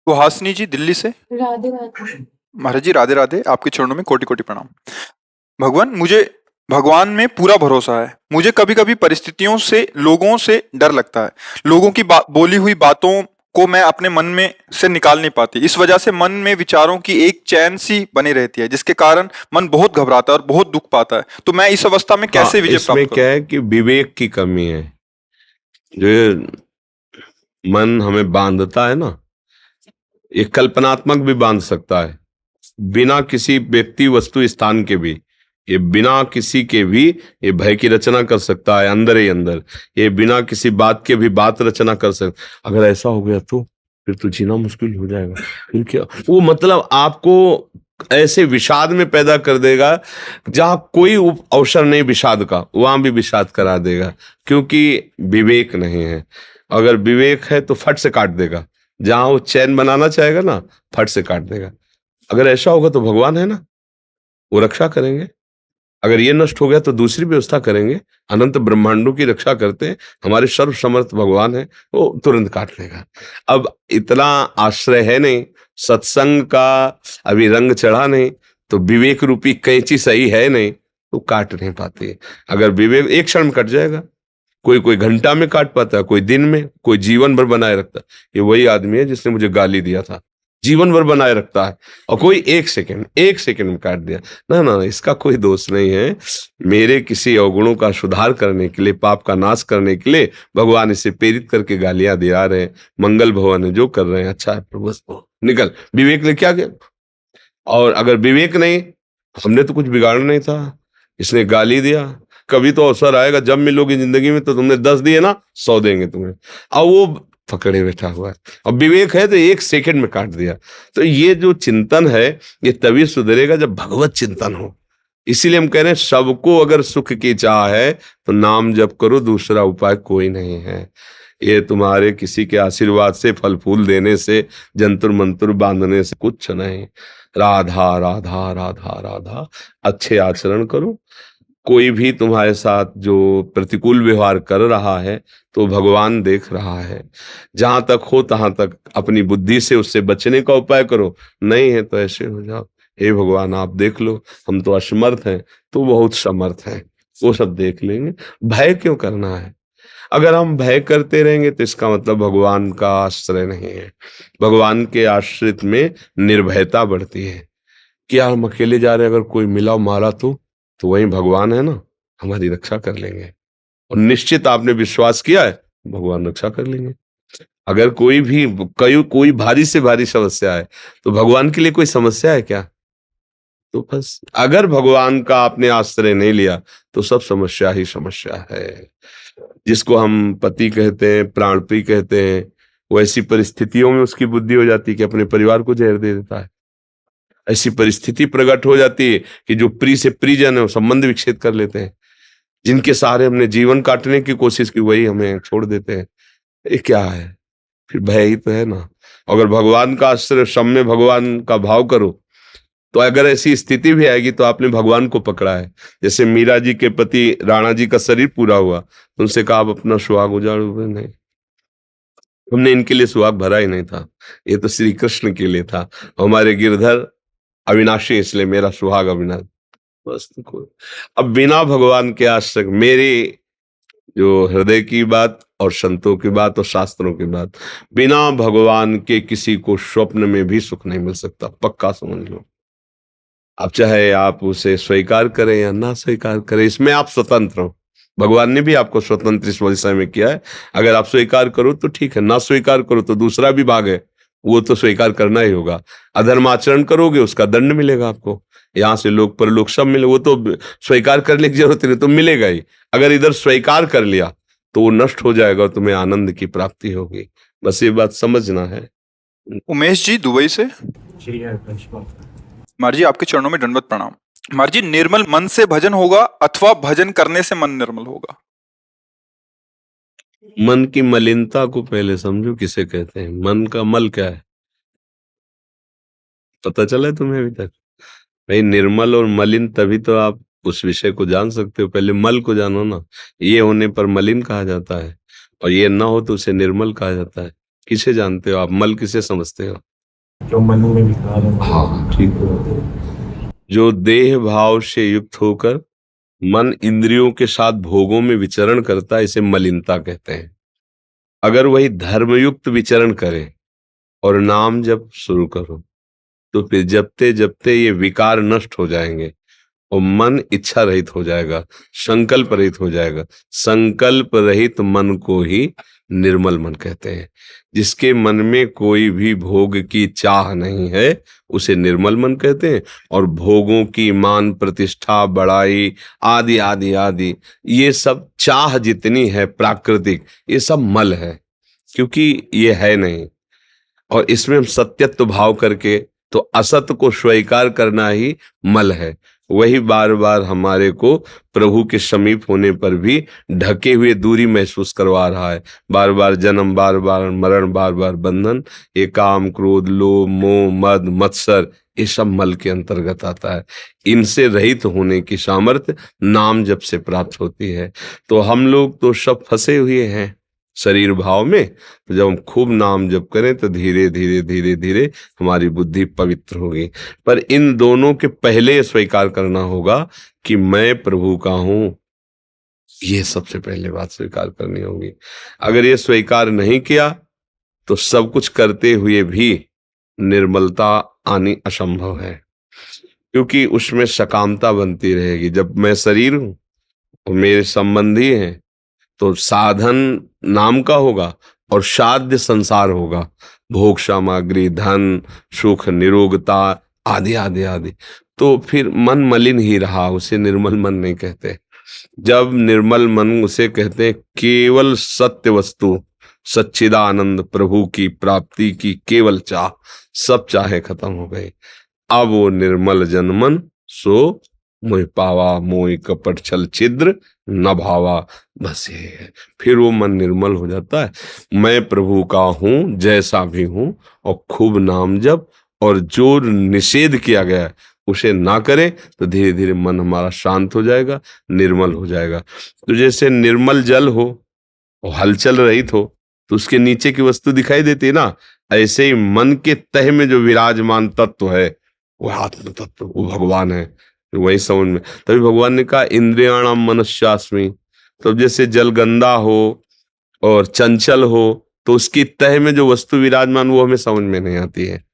सुहासिनी जी दिल्ली से। राधे राधे। महाराज जी राधे राधे, आपके चरणों में कोटि कोटि प्रणाम। भगवान, मुझे भगवान में पूरा भरोसा है। मुझे कभी कभी परिस्थितियों से, लोगों से डर लगता है। लोगों की बोली हुई बातों को मैं अपने मन में से निकाल नहीं पाती। इस वजह से मन में विचारों की एक चैन सी बनी रहती है, जिसके कारण मन बहुत घबराता है और बहुत दुख पाता है। तो मैं इस अवस्था में कैसे विजय इसमें प्राप्त क्या करूं? है कि विवेक की कमी है। जो मन हमें बांधता है ना, ये कल्पनात्मक भी बांध सकता है, बिना किसी व्यक्ति वस्तु स्थान के भी। ये बिना किसी के भी ये भय की रचना कर सकता है अंदर ही अंदर। ये बिना किसी बात के भी बात रचना कर सकता। अगर ऐसा हो गया तो फिर तो जीना मुश्किल हो जाएगा। फिर क्या वो मतलब आपको ऐसे विषाद में पैदा कर देगा जहां कोई अवसर नहीं विषाद का, वहां भी विषाद करा देगा, क्योंकि विवेक नहीं है। अगर विवेक है तो फट से काट देगा। जहां वो चैन बनाना चाहेगा ना, फट से काट देगा। अगर ऐसा होगा तो भगवान है ना, वो रक्षा करेंगे। अगर ये नष्ट हो गया तो दूसरी व्यवस्था करेंगे। अनंत ब्रह्मांडों की रक्षा करते हैं हमारे सर्व समर्थ भगवान है, वो तुरंत काट लेगा। अब इतना आश्रय है नहीं, सत्संग का अभी रंग चढ़ा नहीं, तो विवेक रूपी कैंची सही है नहीं, तो काट नहीं पाती। अगर विवेक एक क्षण में कट जाएगा। कोई कोई घंटा में काट पाता है, कोई दिन में, कोई जीवन भर बनाए रखता है। ये वही आदमी है जिसने मुझे गाली दिया था, जीवन भर बनाए रखता है, और कोई एक सेकंड में काट दिया। ना ना, इसका कोई दोष नहीं है। मेरे किसी अवगुणों का सुधार करने के लिए, पाप का नाश करने के लिए भगवान इसे प्रेरित करके गालियां दिला रहे हैं। मंगल भवन है, जो कर रहे हैं अच्छा है प्रभु, निकल। विवेक ने क्या किया? और अगर विवेक नहीं, हमने तो कुछ बिगाड़ना नहीं था, इसने गाली दिया। कभी तो अवसर आएगा जब मिलोगे जिंदगी में, तो तुमने 10 दिए ना, 100 देंगे तुम्हें। अब वो पकड़े बैठा हुआ है। अब विवेक है तो एक सेकंड में काट दिया। तो ये जो चिंतन है, ये तभी सुधरेगा जब भगवत चिंतन हो। इसीलिए हम कह रहे हैं, सबको अगर सुख की चाह है तो नाम जप करो, दूसरा उपाय कोई नहीं है। ये तुम्हारे किसी के आशीर्वाद से, फल फूल देने से, जंतुर मंतुर बांधने से कुछ नहीं। राधा राधा राधा राधा, अच्छे आचरण करो। कोई भी तुम्हारे साथ जो प्रतिकूल व्यवहार कर रहा है तो भगवान देख रहा है। जहां तक हो तहां तक अपनी बुद्धि से उससे बचने का उपाय करो। नहीं है तो ऐसे हो जाओ, हे भगवान आप देख लो, हम तो असमर्थ हैं, तो बहुत समर्थ हैं, वो सब देख लेंगे। भय क्यों करना है? अगर हम भय करते रहेंगे तो इसका मतलब भगवान का आश्रय नहीं है। भगवान के आश्रित में निर्भयता बढ़ती है। क्या हम अकेले जा रहे हैं, अगर कोई मिला मारा तो वही भगवान है ना, हमारी रक्षा कर लेंगे। और निश्चित आपने विश्वास किया है, भगवान रक्षा कर लेंगे। अगर कोई भारी से भारी समस्या है, तो भगवान के लिए कोई समस्या है क्या? तो बस अगर भगवान का आपने आश्रय नहीं लिया तो सब समस्या ही समस्या है। जिसको हम पति कहते हैं, प्राण प्रिय कहते हैं, वो ऐसी परिस्थितियों में उसकी बुद्धि हो जाती है कि अपने परिवार को जहर दे देता है। ऐसी परिस्थिति प्रकट हो जाती है कि जो प्रिय से प्रियजन है वो संबंध विच्छेद कर लेते हैं। जिनके सहारे हमने जीवन काटने की कोशिश की, वही हमें छोड़ देते हैं। ये क्या है? फिर भय ही तो है ना। अगर भगवान का आश्रय, सामने भगवान का भाव करो, तो अगर ऐसी स्थिति भी आएगी तो आपने भगवान को पकड़ा है। जैसे मीरा जी के पति राणा जी का शरीर पूरा हुआ, उनसे कहा आप अपना सुहाग उजाड़ो। नहीं, हमने इनके लिए सुहाग भरा ही नहीं था, ये तो श्री कृष्ण के लिए था। हमारे गिरधर अविनाशी, इसलिए मेरा सुहाग अविनाश। बस तो कोई, अब बिना भगवान के आश्रय, मेरी जो हृदय की बात और संतों की बात और शास्त्रों की बात, बिना भगवान के किसी को स्वप्न में भी सुख नहीं मिल सकता, पक्का समझ लो। अब चाहे आप उसे स्वीकार करें या ना स्वीकार करें, इसमें आप स्वतंत्र हो। भगवान ने भी आपको स्वतंत्र इस विषय में किया है। अगर आप स्वीकार करो तो ठीक है, ना स्वीकार करो तो दूसरा भी भाग है, वो तो स्वीकार करना ही होगा। अधर्म आचरण करोगे उसका दंड मिलेगा आपको, यहाँ से लोग परलोक सब मिले, वो तो स्वीकार करने की जरूरत नहीं, तो मिलेगा ही। अगर इधर स्वीकार कर लिया तो वो नष्ट हो जाएगा और तुम्हें आनंद की प्राप्ति होगी। बस ये बात समझना है। उमेश जी दुबई से। महाराज जी आपके चरणों में दंडवत प्रणाम। महाराज जी, निर्मल मन से भजन होगा अथवा भजन करने से मन निर्मल होगा? मन की मलिनता को पहले समझो, किसे कहते हैं। मन का मल क्या है, पता चला है तुम्हें अभी तक? भाई, निर्मल और मलिन तभी तो आप उस विषय को जान सकते हो। पहले मल को जानो ना। ये होने पर मलिन कहा जाता है, और ये ना हो तो उसे निर्मल कहा जाता है। किसे जानते हो आप? मल किसे समझते हो? जो मन में विकार है। हाँ ठीक है। जो देह भाव से युक्त होकर मन इंद्रियों के साथ भोगों में विचरण करता है, इसे मलिनता कहते हैं। अगर वही धर्मयुक्त विचरण करे और नाम जप शुरू करो तो फिर जपते जपते ये विकार नष्ट हो जाएंगे और मन इच्छा रहित हो जाएगा, संकल्प रहित हो जाएगा। संकल्प रहित मन को ही निर्मल मन कहते हैं। जिसके मन में कोई भी भोग की चाह नहीं है उसे निर्मल मन कहते हैं। और भोगों की मान प्रतिष्ठा बड़ाई आदि आदि आदि ये सब चाह जितनी है प्राकृतिक, ये सब मल है, क्योंकि ये है नहीं। और इसमें हम सत्यत्व भाव करके तो असत को स्वीकार करना ही मल है। वही बार बार हमारे को प्रभु के समीप होने पर भी ढके हुए दूरी महसूस करवा रहा है। बार बार जन्म, बार बार मरण, बार बार बंधन। ये काम, क्रोध, लोभ, मोह, मद, मत्सर, ये सब मल के अंतर्गत आता है। इनसे रहित होने की सामर्थ्य नाम जप से प्राप्त होती है। तो हम लोग तो सब फंसे हुए हैं शरीर भाव में। तो जब हम खूब नाम जप करें तो धीरे धीरे धीरे धीरे हमारी बुद्धि पवित्र होगी। पर इन दोनों के पहले स्वीकार करना होगा कि मैं प्रभु का हूं। ये सबसे पहले बात स्वीकार करनी होगी। अगर ये स्वीकार नहीं किया तो सब कुछ करते हुए भी निर्मलता आनी असंभव है, क्योंकि उसमें सकामता बनती रहेगी। जब मैं शरीर हूं और मेरे संबंधी हैं तो साधन नाम का होगा और साध्य संसार होगा, भोग सामग्री, धन, सुख, निरोगता आदि आदि आदि। तो फिर मन मलिन ही रहा, उसे निर्मल मन नहीं कहते। जब निर्मल मन उसे कहते हैं केवल सत्य वस्तु, सच्चिदानंद प्रभु की प्राप्ति की केवल चाह, सब चाहे खत्म हो गई। अब वो निर्मल जनमन सो मोहि पावा, मोहि कपट छल छिद्र न भावा। बस ये है, फिर वो मन निर्मल हो जाता है। मैं प्रभु का हूं जैसा भी हूं, और खूब नाम जप, और जो निषेध किया गया है उसे ना करे तो धीरे धीरे मन हमारा शांत हो जाएगा, निर्मल हो जाएगा। तो जैसे निर्मल जल हो और हलचल रहित हो तो उसके नीचे की वस्तु दिखाई देती है ना, ऐसे ही मन के तह में जो विराजमान तत्व है वो आत्म तत्व, वो भगवान है। वही समझ में, तभी भगवान ने कहा इंद्रियाणाम मनस्यास्मि। तो जैसे जल गंदा हो और चंचल हो तो उसकी तह में जो वस्तु विराजमान वो हमें समझ में नहीं आती है।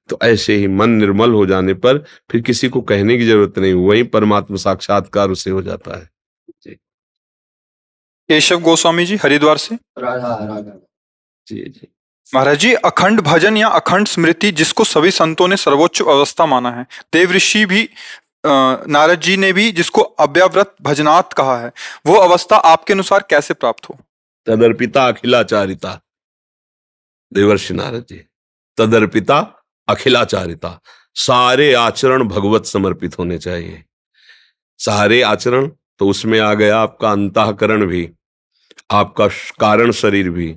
तो ऐसे ही मन निर्मल हो जाने पर फिर किसी को कहने की जरूरत नहीं, वही परमात्मा साक्षात्कार उसे हो जाता है। जी केशव गोस्वामी जी हरिद्वार से। राधा राधा। जी जी। महाराज जी, अखंड भजन या अखंड स्मृति जिसको सभी संतों ने सर्वोच्च अवस्था माना है, देव ऋषि भी नारद जी ने भी जिसको अव्यवृत भजनात् कहा है, वो अवस्था आपके अनुसार कैसे प्राप्त हो? तदर्पिता अखिलाचारिता, देवर्षि नारद जी। तदर्पिता अखिलाचारिता, सारे आचरण भगवत समर्पित होने चाहिए। सारे आचरण तो उसमें आ गया आपका अंतःकरण भी, आपका कारण शरीर भी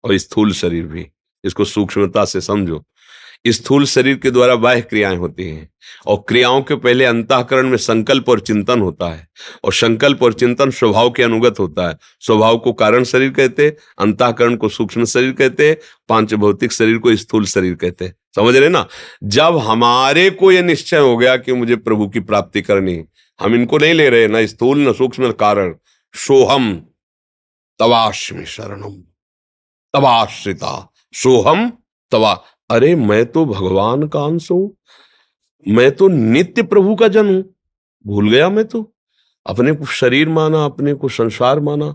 और स्थूल शरीर भी। इसको सूक्ष्मता से समझो। स्थूल शरीर के द्वारा बाह्य क्रियाएं होती हैं, और क्रियाओं के पहले अंतःकरण में संकल्प और चिंतन होता है, और संकल्प और चिंतन स्वभाव के अनुगत होता है। स्वभाव को कारण शरीर कहते हैं, अंतःकरण को सूक्ष्म शरीर कहते हैं, पांच भौतिक शरीर को स्थूल शरीर कहते हैं। समझ रहे ना? जब हमारे को यह निश्चय हो गया कि मुझे प्रभु की प्राप्ति करनी, हम इनको नहीं ले रहे, ना स्थूल न सूक्ष्म न कारण। सोहम तवास्मि शरणम तवाश्रिता, सोहम तवा। अरे मैं तो भगवान का अंश हूं, मैं तो नित्य प्रभु का जन हूं। भूल गया मैं तो, अपने को शरीर माना, अपने को संसार माना।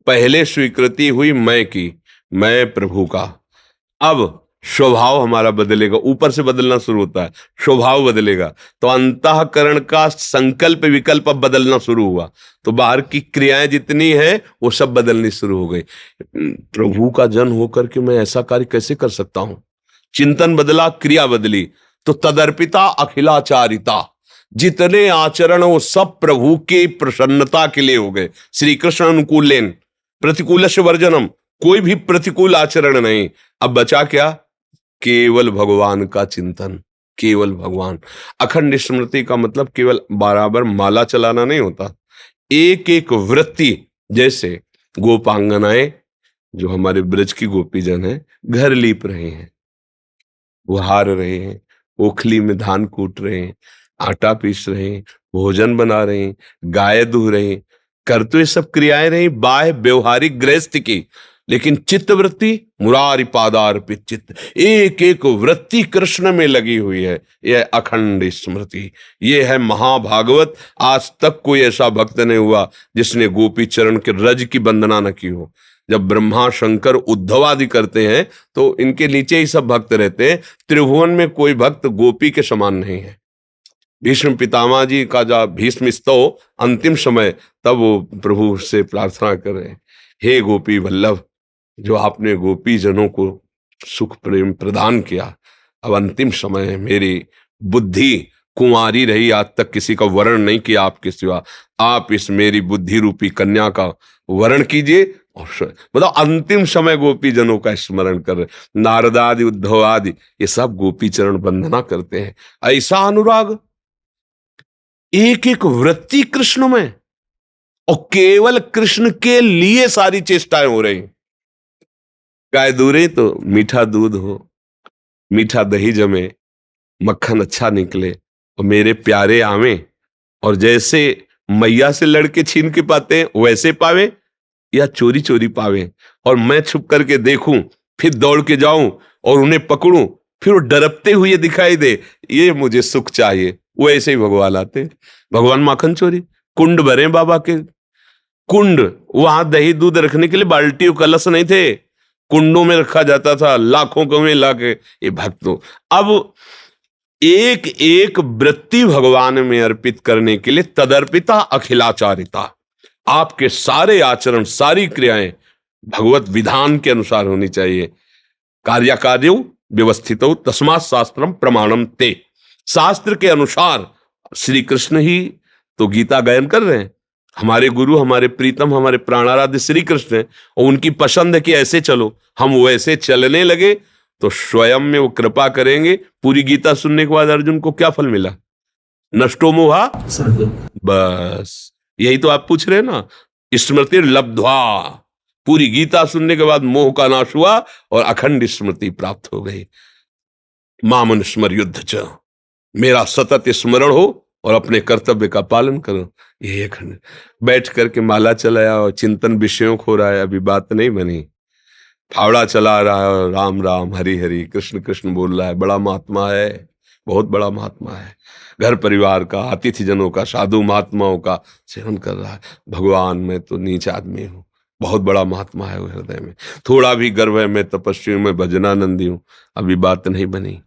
पहले स्वीकृति हुई मैं की, मैं प्रभु का। अब स्वभाव हमारा बदलेगा, ऊपर से बदलना शुरू होता है, स्वभाव बदलेगा। तो अंतःकरण का संकल्प विकल्प अब बदलना शुरू हुआ, तो बाहर की क्रियाएं जितनी है वो सब बदलनी शुरू हो गई। प्रभु का जन होकर के मैं ऐसा कार्य कैसे कर सकता हूं? चिंतन बदला, क्रिया बदली। तो तदर्पिता अखिलाचारिता, जितने आचरण वो सब प्रभु की प्रसन्नता के लिए हो गए। श्री कृष्ण अनुकूलेन प्रतिकूल वर्जनम, कोई भी प्रतिकूल आचरण नहीं। अब बचा क्या? केवल भगवान का चिंतन, केवल भगवान। अखंड स्मृति का मतलब केवल बराबर माला चलाना नहीं होता, एक एक वृत्ति। जैसे गोपांगनाएं जो हमारे ब्रज की गोपीजन है घर लीप रहे हैं, वो हार रहे हैं, ओखली में धान कूट रहे हैं, आटा पीस रहे हैं, भोजन बना रहे हैं, गाय दूह रहे हैं, कर तो ये सब क्रियाएं रही बाह्य व्यवहारिक गृहस्थ की, लेकिन चित्त वृत्ति मुरारी पादार्पित चित्त, एक एक वृत्ति कृष्ण में लगी हुई है। यह अखंड स्मृति, ये है महाभागवत। आज तक कोई ऐसा भक्त नहीं हुआ जिसने गोपी चरण के रज की वंदना न की हो। जब ब्रह्मा शंकर उद्धव आदि करते हैं तो इनके नीचे ही सब भक्त रहते हैं। त्रिभुवन में कोई भक्त गोपी के समान नहीं है। भीष्म पितामह जी का जब भीष्म स्तव अंतिम समय, तब वो प्रभु से प्रार्थना कर रहे हैं, हे गोपी वल्लभ, जो आपने गोपी जनों को सुख प्रेम प्रदान किया, अब अंतिम समय है, मेरी बुद्धि कुंवारी रही, आज तक किसी का वरण नहीं किया आपके सिवा, आप इस मेरी बुद्धि रूपी कन्या का वरण कीजिए। और मतलब अंतिम समय गोपी जनों का स्मरण कर रहे, नारद आदि उद्धव आदि ये सब गोपी चरण वंदना करते हैं। ऐसा अनुराग, एक एक वृत्ति कृष्ण में, और केवल कृष्ण के लिए सारी चेष्टाएं हो रही। गाय दूरे तो मीठा दूध हो, मीठा दही जमे, मक्खन अच्छा निकले, और मेरे प्यारे आवे, और जैसे मैया से लड़के छीन के पाते हैं वैसे पावे, या चोरी चोरी पावे, और मैं छुप करके देखूं, फिर दौड़ के जाऊं और उन्हें पकड़ूं, फिर वो डरते हुए दिखाई दे, ये मुझे सुख चाहिए। वो ऐसे ही भगवान आते, भगवान माखन चोरी, कुंड भरे बाबा के, कुंड, वहां दही दूध रखने के लिए बाल्टी और कलश नहीं थे, कुंडों में रखा जाता था, लाखों कमे लाके ये भक्तों। अब एक एक वृत्ति भगवान में अर्पित करने के लिए तदर्पिता अखिलाचारिता, आपके सारे आचरण सारी क्रियाएं भगवत विधान के अनुसार होनी चाहिए। कार्याकार्यो व्यवस्थितो तस्मात् शास्त्रम प्रमाणम ते, शास्त्र के अनुसार श्री कृष्ण ही तो गीता गायन कर रहे हैं। हमारे गुरु, हमारे प्रीतम, हमारे प्राणाराध्य श्री कृष्ण हैं, और उनकी पसंद है कि ऐसे चलो, हम वैसे चलने लगे तो स्वयं में वो कृपा करेंगे। पूरी गीता सुनने के बाद अर्जुन को क्या फल मिला? नष्टो मोहा, बस यही तो आप पूछ रहे हैं ना, स्मृति लब्ध्वा, पूरी गीता सुनने के बाद मोह का नाश हुआ और अखंड स्मृति प्राप्त हो गई। मामन स्मर युद्ध च, मेरा सतत स्मरण हो और अपने कर्तव्य का पालन करो। ये अखंड बैठ करके माला चलाया और चिंतन विषयों को हो रहा है, अभी बात नहीं बनी। फावड़ा चला रहा है और राम राम हरि हरि कृष्ण कृष्ण बोल रहा है, बड़ा महात्मा है, बहुत बड़ा महात्मा है। घर परिवार का, अतिथि जनों का, साधु महात्माओं का सेवन कर रहा है। भगवान, मैं तो नीच आदमी हूँ, बहुत बड़ा महात्मा है वो हृदय में, थोड़ा भी गर्व है, मैं तपस्वी, मैं भजनानंदी हूँ, अभी बात नहीं बनी।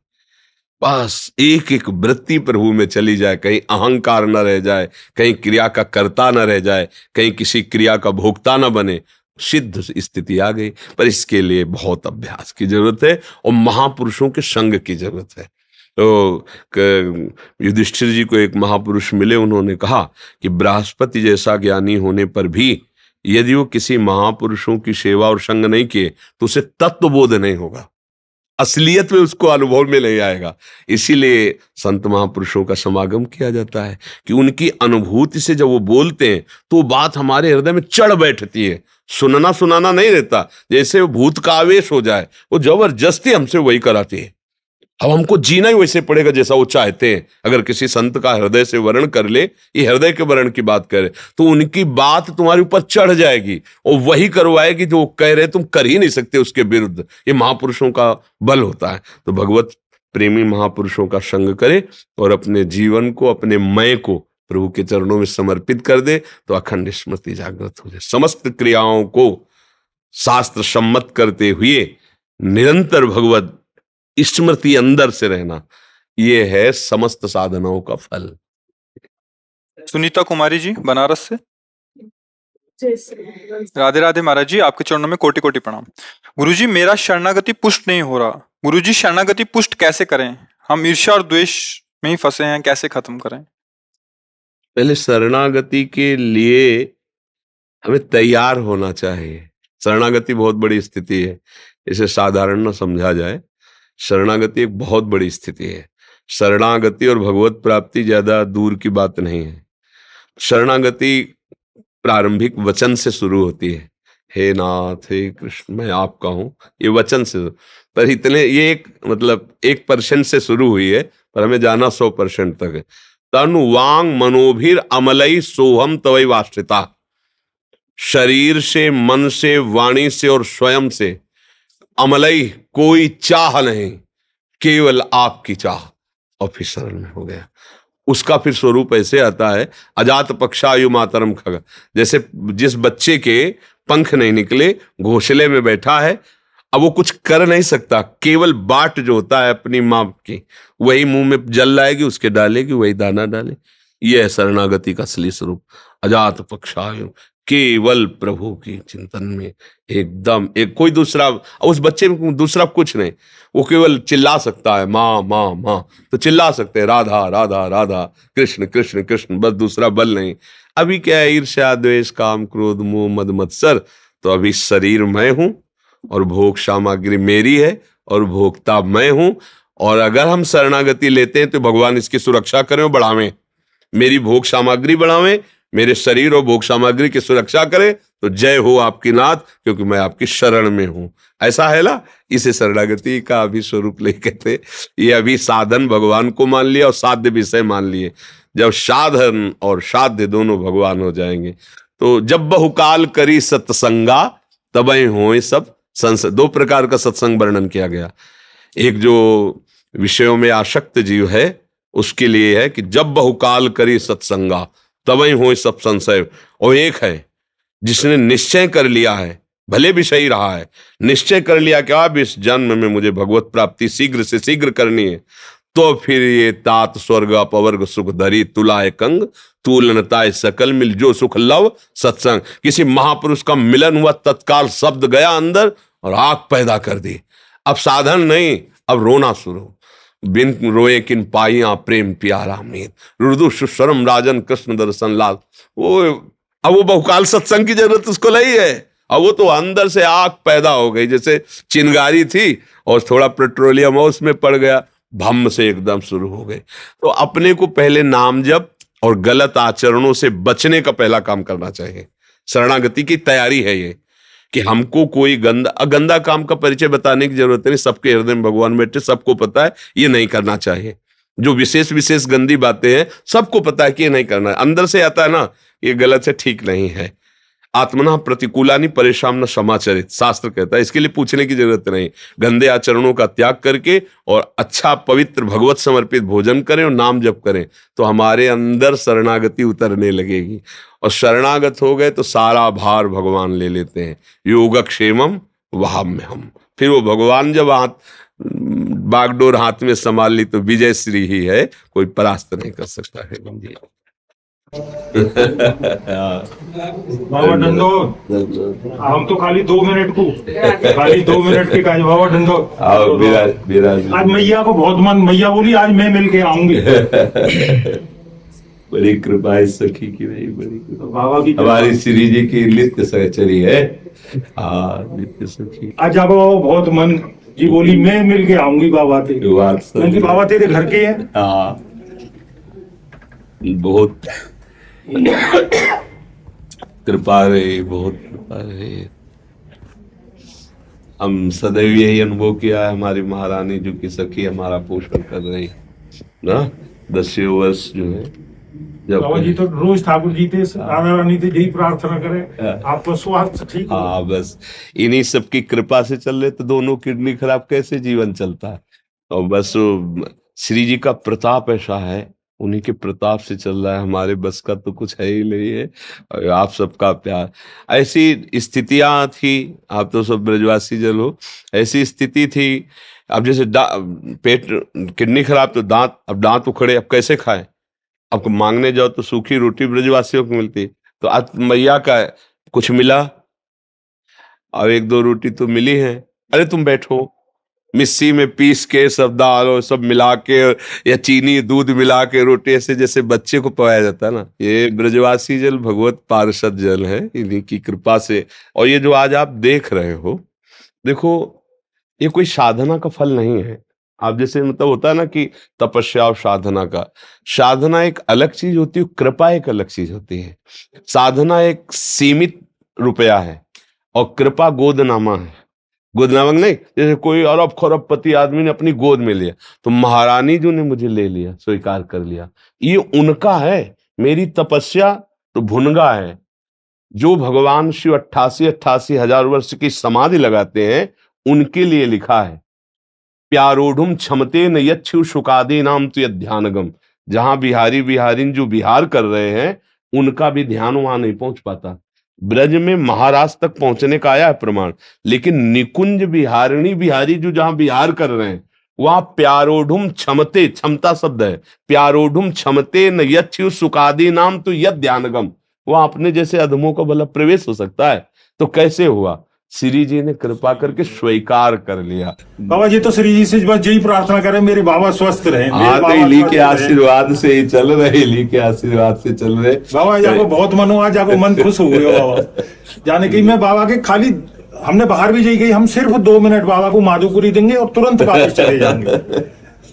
बस एक एक वृत्ति प्रभु में चली जाए, कहीं अहंकार न रह जाए, कहीं क्रिया का कर्ता न रह जाए, कहीं किसी क्रिया का भोक्ता न बने, सिद्ध स्थिति आ गई। पर इसके लिए बहुत अभ्यास की जरूरत है और महापुरुषों के संग की जरूरत है। तो युधिष्ठिर जी को एक महापुरुष मिले, उन्होंने कहा कि बृहस्पति जैसा ज्ञानी होने पर भी यदि वो किसी महापुरुषों की सेवा और संग नहीं किए तो उसे तत्वबोध नहीं होगा, असलियत में उसको अनुभव में नहीं आएगा। इसीलिए संत महापुरुषों का समागम किया जाता है कि उनकी अनुभूति से जब वो बोलते हैं तो वो बात हमारे हृदय में चढ़ बैठती है, सुनना सुनाना नहीं रहता, जैसे वो भूत का आवेश हो जाए, वो जबरदस्ती हमसे वही कराती है। अब हमको जीना ही वैसे पड़ेगा जैसा वो चाहते हैं। अगर किसी संत का हृदय से वर्ण कर ले, ये हृदय के वर्ण की बात करे, तो उनकी बात तुम्हारे ऊपर चढ़ जाएगी और वही करवाएगी जो वो कह रहे, तुम कर ही नहीं सकते उसके विरुद्ध। ये महापुरुषों का बल होता है। तो भगवत प्रेमी महापुरुषों का संग करे और अपने जीवन को, अपने मैं को प्रभु के चरणों में समर्पित कर दे, तो अखंड स्मृति जागृत हो जाए। समस्त क्रियाओं को शास्त्र सम्मत करते हुए निरंतर भगवत स्मृति अंदर से रहना, ये है समस्त साधनाओं का फल। सुनीता कुमारी जी बनारस से। राधे राधे महाराज जी, आपके चरणों में कोटि कोटि प्रणाम। गुरुजी, मेरा शरणागति पुष्ट नहीं हो रहा। गुरुजी, शरणागति पुष्ट कैसे करें? हम ईर्ष्या और द्वेष में ही फंसे हैं, कैसे खत्म करें? पहले शरणागति के लिए हमें तैयार होना चाहिए। शरणागति बहुत बड़ी स्थिति है, इसे साधारण न समझा जाए। शरणागति एक बहुत बड़ी स्थिति है। शरणागति और भगवत प्राप्ति ज्यादा दूर की बात नहीं है। शरणागति प्रारंभिक वचन से शुरू होती है हे नाथ हे कृष्ण मैं आपका हूं, ये वचन से। पर इतने ये एक मतलब 1% से शुरू हुई है, पर हमें जाना 100% तक है। तनु वांग मनोभिर अमलई सोहम तवै वाश्रिता। शरीर से, मन से, वाणी से और स्वयं से अमलई कोई चाह नहीं, केवल आपकी चाह। और फिर शरण में हो गया। उसका फिर स्वरूप ऐसे आता है, अजात पक्षायु मातरम खग। जैसे जिस बच्चे के पंख नहीं निकले, घोंसले में बैठा है, अब वो कुछ कर नहीं सकता, केवल बाट जो होता है अपनी मां की, वही मुंह में जल लाएगी, उसके डालेगी, वही दाना डाले। यह है शरणागति का असली स्वरूप। अजात पक्षायु, केवल प्रभु की चिंतन में एकदम एक कोई दूसरा, उस बच्चे में दूसरा कुछ नहीं। वो केवल चिल्ला सकता है माँ माँ माँ, तो चिल्ला सकते हैं राधा राधा राधा, कृष्ण कृष्ण कृष्ण, बस दूसरा बल नहीं। अभी क्या है, ईर्ष्या द्वेष काम क्रोध मोह मद मत्सर। तो अभी शरीर मैं हूं और भोग सामग्री मेरी है और भोक्ता मैं हूं। और अगर हम शरणागति लेते हैं तो भगवान इसकी सुरक्षा करें और बढ़ावें, मेरी भोग सामग्री बढ़ावें, मेरे शरीर और भोग सामग्री की सुरक्षा करें। तो जय हो आपकी नाथ, क्योंकि मैं आपकी शरण में हूं। ऐसा है ना, इसे शरणागति का अभी स्वरूप ले कहते। ये अभी साधन भगवान को मान लिया और साध्य विषय मान लिए। जब साधन और साध्य दोनों भगवान हो जाएंगे, तो जब बहुकाल करी सत्संगा तबै होए सब संसद। दो प्रकार का सत्संग वर्णन किया गया। एक जो विषयों में आसक्त जीव है उसके लिए है कि जब बहुकाल करी सत्संगा तबै होए सब संशय। और एक है जिसने निश्चय कर लिया है, भले भी सही रहा है, निश्चय कर लिया कि अब इस जन्म में मुझे भगवत प्राप्ति शीघ्र से शीघ्र करनी है, तो फिर ये तात स्वर्ग अपवर्ग सुख धरी तुलाए कंग तुलनताए सकल मिल जो सुख लव सत्संग। किसी महापुरुष का मिलन हुआ, तत्काल शब्द गया अंदर और आग पैदा कर दी। अब साधन नहीं, अब रोना शुरू। बिन रोए किन पाइया प्रेम प्यारा मीत, रुदु सुशरम राजन कृष्ण दर्शन लाल। वो अब वो बहुकाल सत्संग की जरूरत उसको नहीं है। अब वो तो अंदर से आग पैदा हो गई, जैसे चिंगारी थी और थोड़ा पेट्रोलियम उसमें पड़ गया, भम्म से एकदम शुरू हो गए। तो अपने को पहले नाम जप और गलत आचरणों से बचने का पहला काम करना चाहिए। शरणागति की तैयारी है ये, कि हमको कोई गंदा काम का परिचय बताने की जरूरत नहीं। सबके हृदय में भगवान बैठे, सबको पता है ये नहीं करना चाहिए। जो विशेष विशेष गंदी बातें हैं सबको पता है कि ये नहीं करना है। अंदर से आता है ना, ये गलत से ठीक नहीं है। आत्मना प्रतिकूलानि परेशान न समाचरित, शास्त्र कहता है। इसके लिए पूछने की जरूरत नहीं। गंदे आचरणों का त्याग करके और अच्छा पवित्र भगवत समर्पित भोजन करें और नाम जप करें, तो हमारे अंदर शरणागति उतरने लगेगी। और शरणागत हो गए तो सारा भार भगवान ले लेते हैं। योगक्षेमम वहाम्यहम्। फिर वो भगवान जब बागडोर हाथ में संभाल ली तो विजय श्री ही है, कोई परास्त नहीं कर सकता है। बाबा डंडो, हम तो खाली 2 मिनट को, खाली 2 मिनट के काज। बाबा डंडो, आज मैया को बहुत मन, मैया बोली आज मैं मिल के आऊंगी। बड़ी कृपा है सखी की, भाई बड़ी कृपा बाबा की हमारी श्री जी की नित्य सहचरी है। नित्य सखी। आज बाबा बहुत मन जी बोली मैं मिल के आऊंगी बाबा थे। क्योंकि बाबा तेरे घर के हैं। हाँ, बहुत कृपा रहे, बहुत कृपा रहे। हम सदैव यही अनुभव किया है, हमारी महारानी जो की सखी हमारा पोषण कर रही ना। 10 वर्ष जो है, जब बाबा जी तो रोज ठाकुर जी थे, राधा रानी थे, यही प्रार्थना करें आपका स्वास्थ्य ठीक हो। हाँ, बस इन्हीं सबकी कृपा से चल रहे। तो दोनों किडनी खराब, कैसे जीवन चलता है। और बस श्री जी का प्रताप ऐसा है, उन्हीं के प्रताप से चल रहा है। हमारे बस का तो कुछ है ही नहीं है। और आप सबका प्यार, ऐसी स्थितियां थी। आप तो सब ब्रजवासी जन हो, ऐसी स्थिति थी। अब जैसे पेट किडनी खराब तो दांत, अब दांत उखड़े, अब कैसे खाएं। अब मांगने जाओ तो सूखी रोटी ब्रजवासियों को मिलती, तो आज मैया का कुछ मिला और 1-2 रोटी तो मिली है। अरे तुम बैठो, मिस्सी में पीस के सब दाल और सब मिला के या चीनी दूध मिला के रोटी, ऐसे जैसे बच्चे को पकाया जाता है ना। ये ब्रजवासी जल भगवत पार्षद जल है, इन्हीं की कृपा से। और ये जो आज आप देख रहे हो, देखो ये कोई साधना का फल नहीं है। आप जैसे मतलब होता है ना कि तपस्या और साधना का, साधना एक अलग चीज होती है, कृपा एक अलग चीज होती है। साधना एक सीमित रुपया है और कृपा गोदनामा है। गोदनामा नहीं, जैसे कोई अरब खरबपति आदमी ने अपनी गोद में लिया, तो महारानी जी ने मुझे ले लिया, स्वीकार कर लिया, ये उनका है। मेरी तपस्या तो भुनगा है। जो भगवान शिव 88 हजार वर्ष की समाधि लगाते हैं, उनके लिए लिखा है, प्यारोढ़ुम क्षमते न यच्छु शुकादि नाम तो ध्यानगम। जहां बिहारी बिहारिन जो बिहार कर रहे हैं, उनका भी ध्यान वहां नहीं पहुंच पाता। ब्रज में महाराष्ट्र तक पहुंचने का आया है प्रमाण, लेकिन निकुंज बिहारिणी बिहारी जो जहां बिहार कर रहे हैं, वहां प्यारोढ़ुम क्षमते, क्षमता शब्द है, प्यारोढ़ुम क्षमते न यच्छु सुकादि नाम तो यद ध्यानगम। वहां अपने जैसे अधमों का भला प्रवेश हो सकता है? तो कैसे हुआ? श्री जी ने कृपा करके स्वीकार कर लिया। बाबा जी तो श्री जी से बस यही प्रार्थना करें, मेरे बाबा स्वस्थ रहे। हाँ, तो इन्हीं के आशीर्वाद से ही चल रहे, इन्हीं के आशीर्वाद से चल रहे। बाबा जाको बहुत मन हुआ, जाको मन खुश हो गया बाबा जाने की। मैं बाबा के खाली, हमने बाहर भी गई, हम सिर्फ 2 मिनट बाबा को माधुपुरी देंगे और तुरंत वापस चले जाएंगे।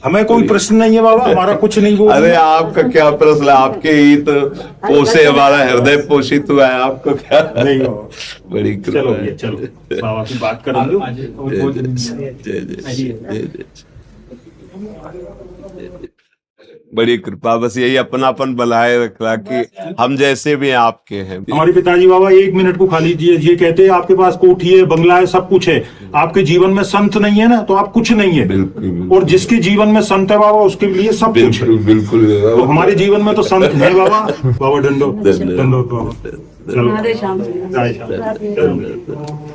हमें कोई प्रश्न नहीं है बाबा, हमारा कुछ नहीं बोल। अरे आपका क्या प्रश्न, आपके ही तो पोसे हमारा हृदय पोषित हुआ है, आपको क्या नहीं बाबा। बड़ी चलो भैया, चलो बाबा की बात करेंगे। बड़ी कृपा, बस यही अपनापन बनाए रखना कि हम जैसे भी आपके हैं। हमारे पिताजी बाबा 1 मिनट को खाली दिए, ये कहते हैं आपके पास कोठी है, बंगला है, सब कुछ है, आपके जीवन में संत नहीं है ना, तो आप कुछ नहीं है। बिल्कुल। और जिसके जीवन में संत है बाबा, उसके लिए सब कुछ है। बिल्कुल। तो हमारे जीवन में तो संत है बाबा। बाबा डंडो डंडो बाबा। चलो राधे श्याम। जय श्याम।